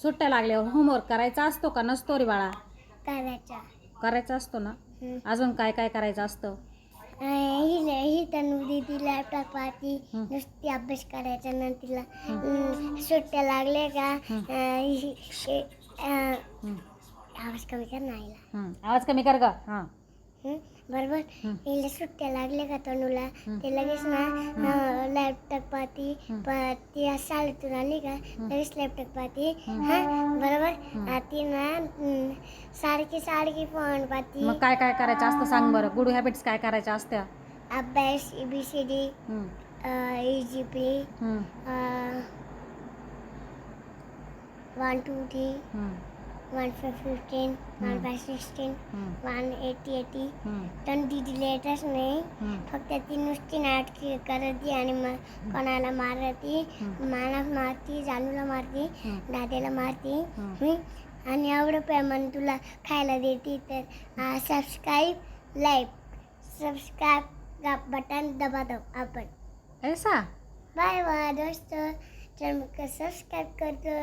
सुट्ट्या लागल्यावर होमवर्क करायचा असतो का नसतो रे बाळा? करायचा असतो ना. अजून काय काय करायचं असतं? ही तनु दीदी लॅपटॉप पाहती, नुसती अभ्यास करायचा ना तिला सुट्ट्या लागल्या का आवाज कमी कर ना आईला. आवाज कमी कर ग. हां बरोबर. हिला सुट्ट्या लागल्या का तनुला ते लगेच ना लॅपटॉप पाहती. ती शाळेतून आली का लगेच लॅपटॉप पाहती. बरोबर. ती ना सारखी फोन पाहती. मग काय काय करायचं असतं सांग बरं. गुड हॅबिट्स काय करायच्या असत्या? अभ्यास ABCD EGP 1 2 3 1 5 15 1 5 16 1 80 पण दीदीला येतच नाही. फक्त ती नुसती नाटकी करते आणि मग कोणाला मारती. मला मारती, जानूला मारती, दादाला मारती. आणि एवढं प्रेमाने तुला खायला देते. तर सबस्क्राईब बटन दबा दो आपण. ऐसा बाय बाय दोस्तों. चल सब्सक्राइब कर दो.